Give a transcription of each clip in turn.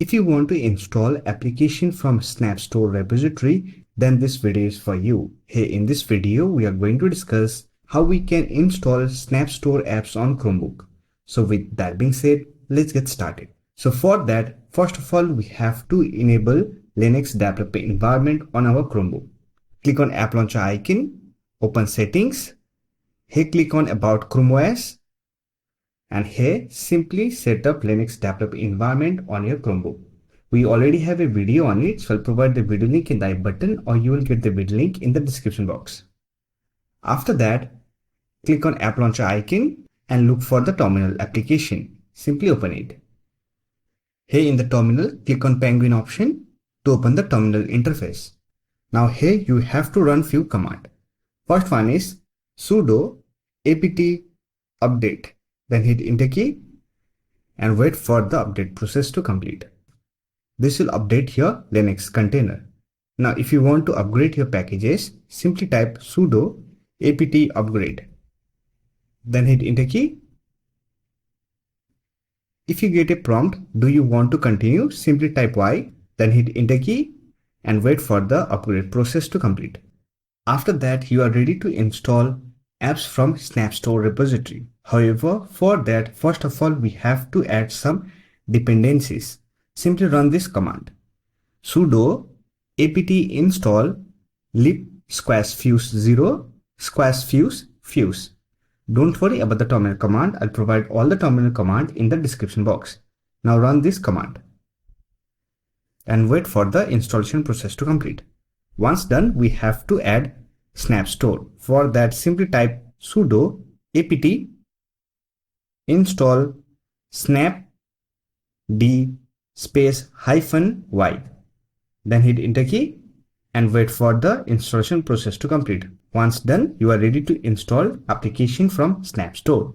If you want to install application from Snap Store repository, then this video is for you. Here in this video, we are going to discuss how we can install Snap Store apps on Chromebook. So with that being said, let's get started. So for that, first of all, we have to enable Linux developer environment on our Chromebook. Click on App Launcher icon, open Settings. Here click on About Chrome OS. And here simply set up Linux developer environment on your Chromebook. We already have a video on it, so I'll provide the video link in the I button, or you will get the video link in the description box. After that, click on App Launcher icon and look for the terminal application. Simply open it. Here in the terminal, click on Penguin option to open the terminal interface. Now here you have to run few commands. First one is sudo apt update. Then hit enter key and wait for the update process to complete. This will update your Linux container. Now if you want to upgrade your packages, simply type sudo apt upgrade. Then hit enter key. If you get a prompt, do you want to continue? Simply type Y, then hit enter key and wait for the upgrade process to complete. After that, you are ready to install apps from Snap Store repository. However, for that, first of all, we have to add some dependencies. Simply run this command. Sudo apt install lib squashfuse 0 squashfuse fuse. Don't worry about the terminal command. I'll provide all the terminal command in the description box. Now run this command and wait for the installation process to complete. Once done, we have to add Snap Store. For that, simply type sudo apt install snap d space -y. Then hit enter key and wait for the installation process to complete. Once done, you are ready to install application from Snap Store.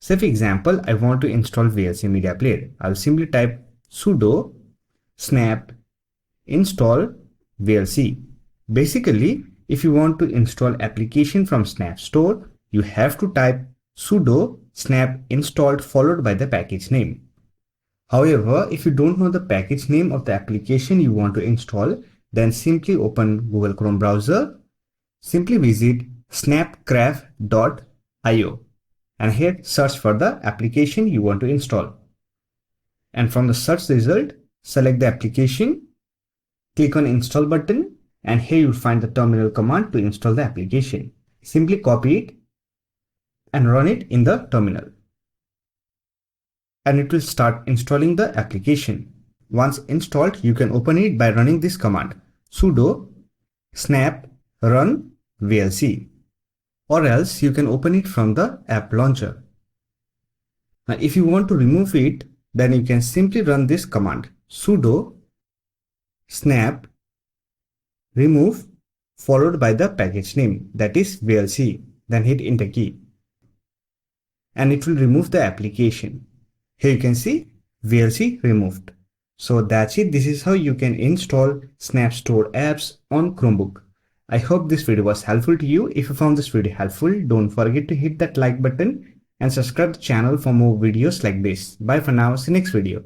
Say for example, I want to install VLC media player. I'll simply type sudo snap install VLC. Basically, if you want to install application from Snap Store, you have to type sudo snap installed followed by the package name. However, if you don't know the package name of the application you want to install, then simply open Google Chrome browser, simply visit snapcraft.io and here search for the application you want to install. And from the search result, select the application, click on install button, and here you'll find the terminal command to install the application. Simply copy it and run it in the terminal. And it will start installing the application. Once installed, you can open it by running this command sudo snap run VLC, or else you can open it from the app launcher. Now if you want to remove it, then you can simply run this command sudo snap remove followed by the package name, that is VLC, then hit enter key and it will remove the application. Here you can see VLC removed. So that's it. This is how you can install Snap Store apps on Chromebook. I hope this video was helpful to you. If you found this video helpful, don't forget to hit that like button and subscribe to the channel for more videos like this. Bye for now. See you next video.